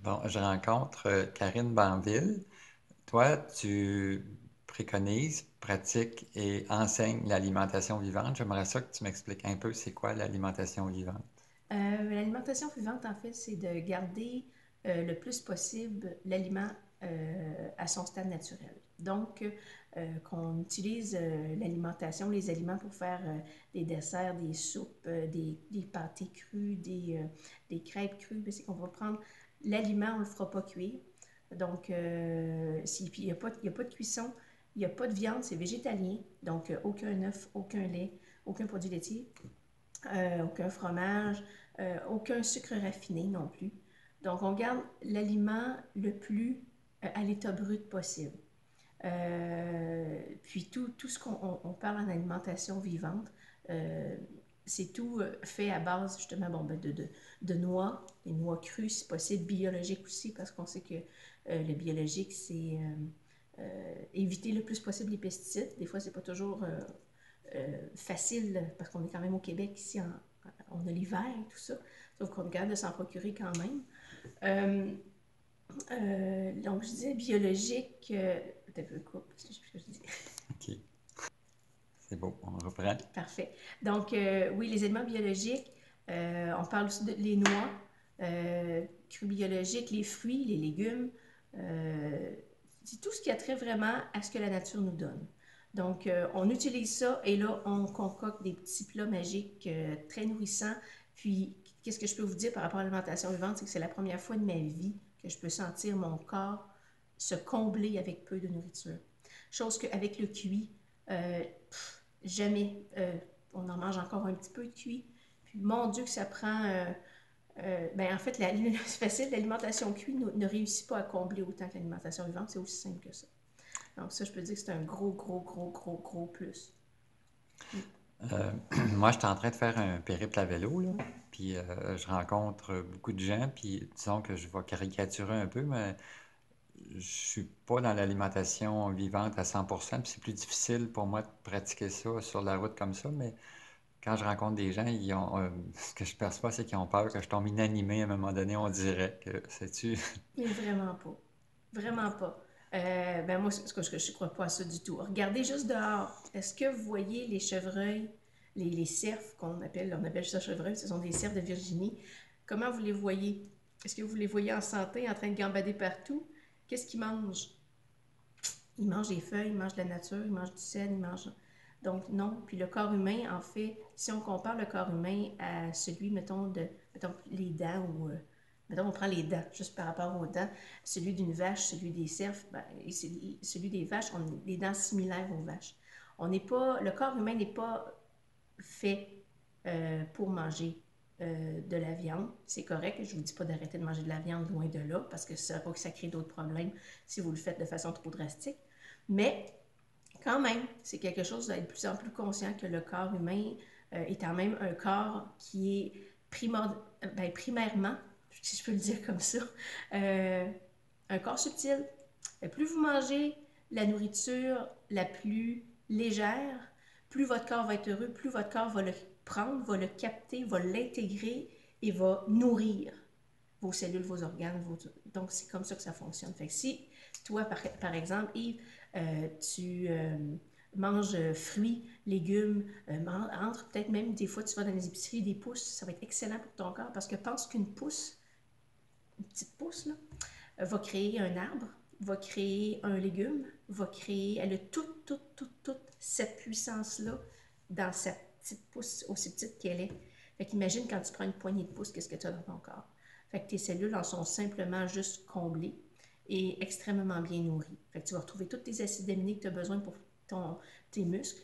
Bon, je rencontre Karine Banville. Toi, tu préconises, pratiques et enseignes l'alimentation vivante. J'aimerais ça que tu m'expliques un peu c'est quoi l'alimentation vivante. L'alimentation vivante, en fait, c'est de garder le plus possible l'aliment à son stade naturel. Donc, qu'on utilise l'alimentation, les aliments pour faire des desserts, des soupes, des pâtés crus, des crêpes crues, c'est qu'on va prendre l'aliment, on ne le fera pas cuire. Donc, puis il y a pas de cuisson, il n'y a pas de viande, c'est végétalien. Donc, aucun œuf, aucun lait, aucun produit laitier, aucun fromage, aucun sucre raffiné non plus. Donc, on garde l'aliment le plus à l'état brut possible. Puis tout ce qu'on parle en alimentation vivante, euh, c'est tout fait à base justement de noix, des noix crues si possible, biologiques aussi, parce qu'on sait que le biologique, c'est éviter le plus possible les pesticides. Des fois, c'est pas toujours facile, parce qu'on est quand même au Québec, ici, on a l'hiver et tout ça, donc on garde de s'en procurer quand même. Euh, donc, je disais biologique, peut-être un couple, je sais plus ce que je dis. OK, c'est beau, on reprend. Parfait. Donc, oui, les éléments biologiques, on parle aussi de les noix, crues biologiques, les fruits, les légumes, euh, c'est tout ce qui a trait vraiment à ce que la nature nous donne. Donc, on utilise ça et là, on concocte des petits plats magiques très nourrissants. Puis, qu'est-ce que je peux vous dire par rapport à l'alimentation vivante, c'est que c'est la première fois de ma vie que je peux sentir mon corps se combler avec peu de nourriture. Chose qu'avec le cuit, euh, jamais. On en mange encore un petit peu de cuit. Puis, mon Dieu, que ça prend. Ben, en fait, c'est facile, l'alimentation cuite ne réussit pas à combler autant que l'alimentation vivante. C'est aussi simple que ça. Donc, ça, je peux dire que c'est un gros, gros, gros, gros, gros plus. Mm. Moi, je suis en train de faire un périple à vélo, là, puis je rencontre beaucoup de gens, puis disons que je vais caricaturer un peu, mais je suis pas dans l'alimentation vivante à 100%, puis c'est plus difficile pour moi de pratiquer ça sur la route comme ça, mais quand je rencontre des gens, ce que je perçois, c'est qu'ils ont peur que je tombe inanimé à un moment donné, on dirait que, sais-tu, Mais vraiment pas. Vraiment pas. Ben moi, je ne crois pas à ça du tout. Regardez juste dehors. Est-ce que vous voyez les chevreuils, les cerfs on appelle ça chevreuils, ce sont des cerfs de Virginie. Comment vous les voyez? Est-ce que vous les voyez en santé, en train de gambader partout? Qu'est-ce qu'ils mangent? Ils mangent des feuilles, ils mangent de la nature, ils mangent du sel, ils mangent... Donc non. Puis le corps humain, en fait, si on compare le corps humain à celui, mettons les dents ou... mettons, on prend les dents, juste par rapport aux dents, celui d'une vache, celui des cerfs, ben, et celui des vaches, on a des dents similaires aux vaches. On n'est pas... Le corps humain n'est pas fait pour manger de la viande. C'est correct, je ne vous dis pas d'arrêter de manger de la viande, loin de là, parce que ça va que ça crée d'autres problèmes si vous le faites de façon trop drastique. Mais quand même, c'est quelque chose d'être de plus en plus conscient que le corps humain est quand même un corps qui est primairement, si je peux le dire comme ça, euh, un corps subtil. Plus vous mangez la nourriture la plus légère, plus votre corps va être heureux, plus votre corps va le prendre, va le capter, va l'intégrer et va nourrir vos cellules, vos organes. Donc, c'est comme ça que ça fonctionne. Fait que si toi, par exemple, Yves, tu manges fruits, légumes, entre peut-être même des fois tu vas dans les épiceries, des pousses, ça va être excellent pour ton corps parce que pense qu'une pousse, une petite pousse, là, va créer un arbre, va créer un légume, va créer, elle a toute cette puissance-là dans sa petite pousse, aussi petite qu'elle est. Fait qu'imagine quand tu prends une poignée de pouce, qu'est-ce que tu as dans ton corps. Fait que tes cellules en sont simplement juste comblées et extrêmement bien nourries. Fait que tu vas retrouver tous tes acides aminés que tu as besoin pour tes muscles,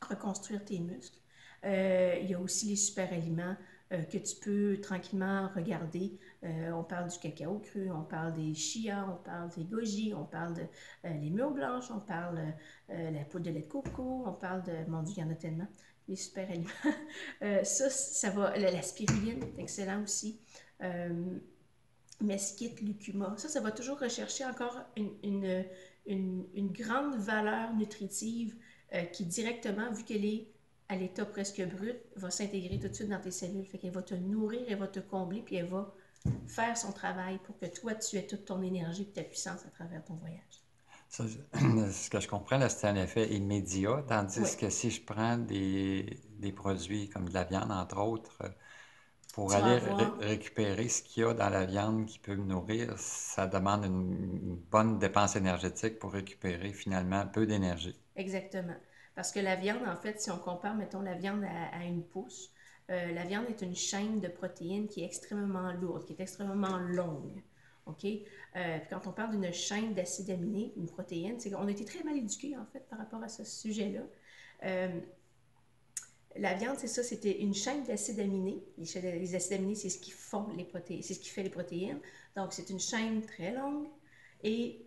reconstruire tes muscles. Il y a aussi les super aliments que tu peux tranquillement regarder. On parle du cacao cru, on parle des chias, on parle des goji, on parle de les mûres blanches, on parle la poudre de lait de coco, on parle de... Mon Dieu, il y en a tellement. Les super aliments. Ça va... La spiruline est excellent aussi. Mesquite, lucuma. Ça va toujours rechercher encore une grande valeur nutritive qui directement, vu qu'elle est à l'état presque brut, va s'intégrer tout de suite dans tes cellules. Fait qu'elle va te nourrir, elle va te combler, puis elle va faire son travail pour que toi, tu aies toute ton énergie et ta puissance à travers ton voyage. Ça, ce que je comprends, là, c'est un effet immédiat, Oui, tandis que si je prends des produits comme de la viande, entre autres, pour tu vas aller avoir, récupérer ce qu'il y a dans la viande qui peut me nourrir, ça demande une bonne dépense énergétique pour récupérer finalement peu d'énergie. exactement. Parce que la viande, en fait, si on compare, mettons, la viande à une pousse, la viande est une chaîne de protéines qui est extrêmement lourde, qui est extrêmement longue. OK? Puis quand on parle d'une chaîne d'acides aminés, une protéine, c'est qu'on a été très mal éduqués, en fait, par rapport à ce sujet-là. Euh, La viande, c'est ça, c'était une chaîne d'acides aminés. Les acides aminés, c'est ce qui font les protéines, c'est ce qui fait les protéines. Donc, c'est une chaîne très longue. Et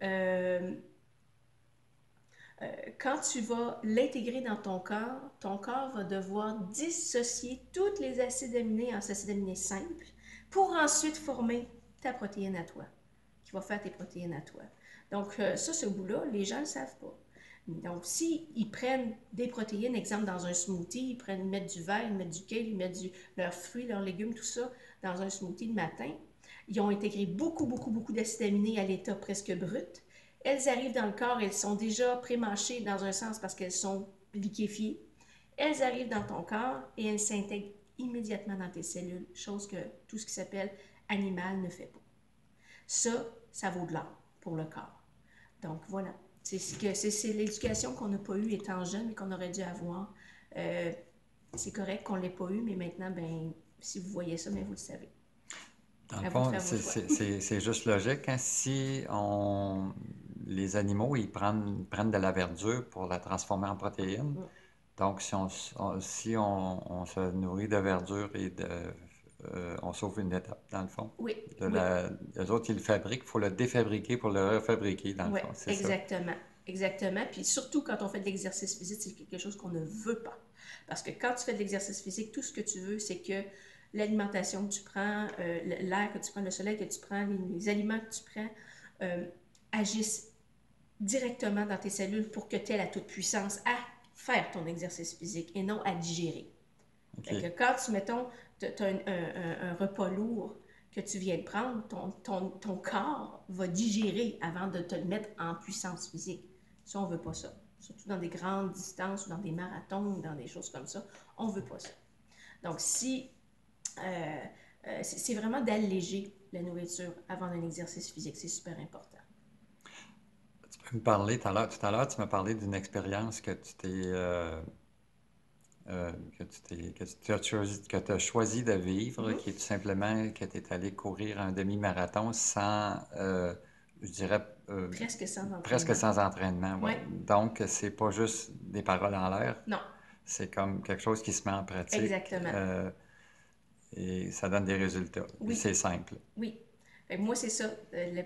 quand tu vas l'intégrer dans ton corps va devoir dissocier tous les acides aminés en acides aminés simples pour ensuite former ta protéine à toi, qui va faire tes protéines à toi. Donc, ça, ce bout-là, les gens ne le savent pas. Donc, si ils prennent des protéines, exemple dans un smoothie, ils mettent du verre, ils mettent du kale, ils mettent leurs fruits, leurs légumes, tout ça dans un smoothie le matin, ils ont intégré beaucoup, beaucoup, beaucoup d'acides aminés à l'état presque brut. Elles arrivent dans le corps, elles sont déjà pré-mâchées dans un sens parce qu'elles sont liquéfiées. Elles arrivent dans ton corps et elles s'intègrent immédiatement dans tes cellules, chose que tout ce qui s'appelle animal ne fait pas. Ça vaut de l'or pour le corps. Donc voilà, c'est l'éducation qu'on n'a pas eue étant jeune et qu'on aurait dû avoir. Euh, c'est correct qu'on ne l'ait pas eu, mais maintenant, ben, si vous voyez ça, ben, vous le savez. Dans le À vous de fond, faire vos choix. c'est juste logique, hein. Si les animaux, prennent de la verdure pour la transformer en protéines, donc si on se nourrit de verdure on sauve une étape, dans le fond. Oui, oui, Les autres, ils le fabriquent, il faut le défabriquer pour le refabriquer, dans le oui, fond, c'est ça. exactement. Exactement. Puis surtout quand on fait de l'exercice physique, c'est quelque chose qu'on ne veut pas. Parce que quand tu fais de l'exercice physique, tout ce que tu veux, c'est que l'alimentation que tu prends, l'air que tu prends, le soleil que tu prends, les aliments que tu prends, euh, agissent directement dans tes cellules pour que tu aies la toute-puissance à faire ton exercice physique et non à digérer. Fait que OK. quand tu, mettons, tu as un repas lourd que tu viens de prendre, ton corps va digérer avant de te le mettre en puissance physique. Ça, on ne veut pas ça. Surtout dans des grandes distances ou dans des marathons ou dans des choses comme ça, on ne veut pas ça. Donc, si c'est vraiment d'alléger la nourriture avant un exercice physique, c'est super important. Tu peux me parler, tout à l'heure, tu m'as parlé d'une expérience que tu as choisi de vivre, qui est tout simplement que tu es allé courir un demi-marathon sans, je dirais, Presque sans presque entraînement. sans entraînement. Oui, Ouais. Donc, c'est pas juste des paroles en l'air, non, c'est comme quelque chose qui se met en pratique exactement. et ça donne des résultats. Puis Oui, c'est simple. oui. Fait que moi, c'est ça.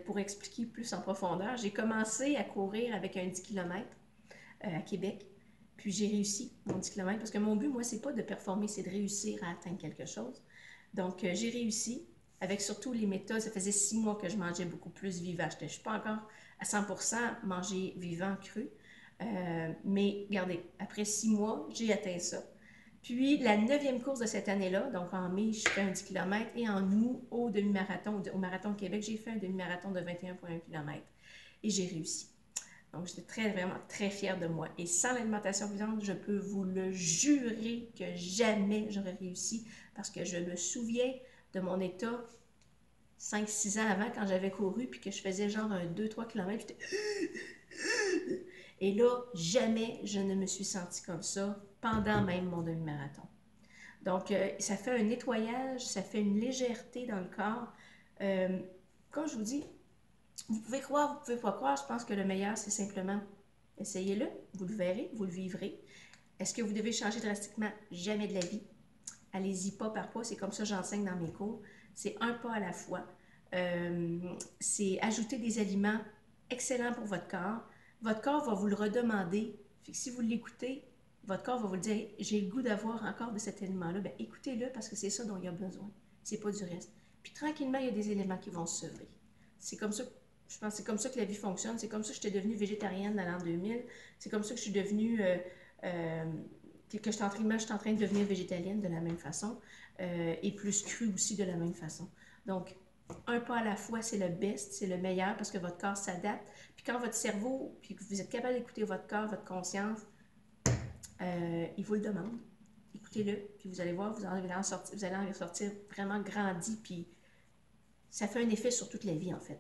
Pour expliquer plus en profondeur, j'ai commencé à courir avec un 10 km à Québec. Puis j'ai réussi mon 10 km parce que mon but, moi, c'est pas de performer, c'est de réussir à atteindre quelque chose. Donc, j'ai réussi avec surtout les méthodes. Ça faisait 6 mois que je mangeais beaucoup plus vivant. Je ne suis pas encore à 100% manger vivant, cru. Mais regardez, après 6 mois, j'ai atteint ça. Puis la neuvième course de cette année-là, donc en mai, je fais un 10 km et en août, au demi-marathon, au marathon de Québec, j'ai fait un demi-marathon de 21,1 km et j'ai réussi. Donc, j'étais vraiment très fière de moi. Et sans l'alimentation suffisante, je peux vous le jurer que jamais j'aurais réussi parce que je me souviens de mon état 5-6 ans avant quand j'avais couru puis que je faisais genre un 2-3 km. Et là, jamais je ne me suis sentie comme ça pendant même mon demi-marathon. Donc, ça fait un nettoyage, ça fait une légèreté dans le corps. Euh, Comme je vous dis, vous pouvez croire, vous pouvez pas croire. Je pense que le meilleur, c'est simplement essayez-le, vous le verrez, vous le vivrez. Est-ce que vous devez changer drastiquement? Jamais de la vie. Allez-y pas par pas. C'est comme ça que j'enseigne dans mes cours. C'est un pas à la fois. Euh, c'est ajouter des aliments excellents pour votre corps. Votre corps va vous le redemander. Fait que si vous l'écoutez, votre corps va vous le dire, j'ai le goût d'avoir encore de cet aliment-là. Ben, écoutez-le parce que c'est ça dont il a besoin. C'est pas du reste. Puis tranquillement, il y a des éléments qui vont se sevrer. C'est comme ça, je pense, c'est comme ça que la vie fonctionne. C'est comme ça que j'étais devenue végétarienne dans l'an 2000. C'est comme ça que je suis devenue euh, que je suis en train de devenir végétalienne de la même façon et plus crue aussi de la même façon. Donc, un pas à la fois, c'est le best, c'est le meilleur parce que votre corps s'adapte. Puis quand votre cerveau, puis que vous êtes capable d'écouter votre corps, votre conscience, il vous le demande. Écoutez-le, puis vous allez voir, vous allez en sortir vraiment grandi, puis ça fait un effet sur toute la vie, en fait.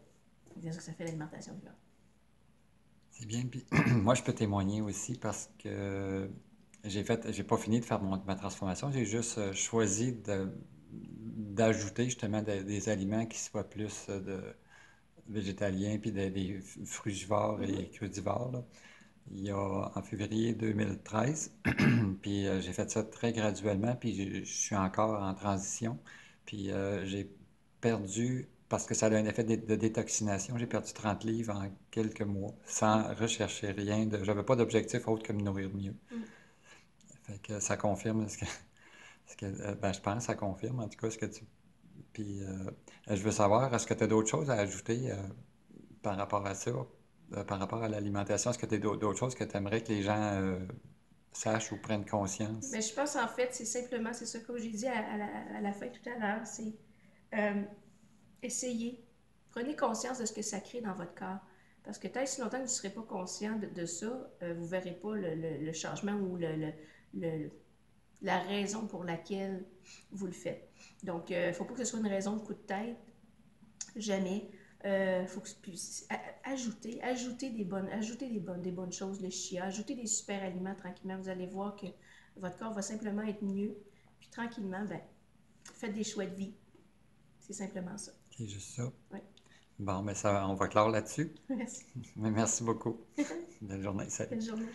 C'est ça que ça fait l'alimentation du corps. C'est bien. Puis moi, je peux témoigner aussi parce que j'ai pas fini de faire ma transformation. J'ai juste choisi d'ajouter justement des aliments qui soient plus de végétaliens puis des frugivores et Mhm. crudivores, là. Il y a en février 2013, puis j'ai fait ça très graduellement, puis je suis encore en transition. Puis j'ai perdu, parce que ça a un effet de détoxination, j'ai perdu 30 livres en quelques mois, sans rechercher rien. J'avais pas d'objectif autre que me nourrir mieux. Mm. Fait que ça confirme ben, je pense que ça confirme en tout cas ce que tu... Puis je veux savoir, est-ce que tu as d'autres choses à ajouter par rapport à ça, par rapport à l'alimentation? Est-ce que tu as d'autres choses que tu aimerais que les gens sachent ou prennent conscience? Mais je pense en fait, c'est simplement, c'est ça, comme j'ai dit à la fin tout à l'heure, c'est euh, essayez, prenez conscience de ce que ça crée dans votre corps. Parce que tant et si longtemps que vous ne serez pas conscient de ça, vous ne verrez pas le changement ou le- la raison pour laquelle vous le faites. Donc, il ne faut pas que ce soit une raison de coup de tête, jamais. Faut que, puis, des bonnes choses, le chia, ajoutez des super aliments tranquillement. Vous allez voir que votre corps va simplement être mieux. Puis tranquillement, ben, faites des choix de vie. C'est simplement ça. C'est juste ça. Ouais. Bon, mais ça, on va clore là-dessus. Merci. Mais merci beaucoup. Belle journée. Salut. Bonne journée.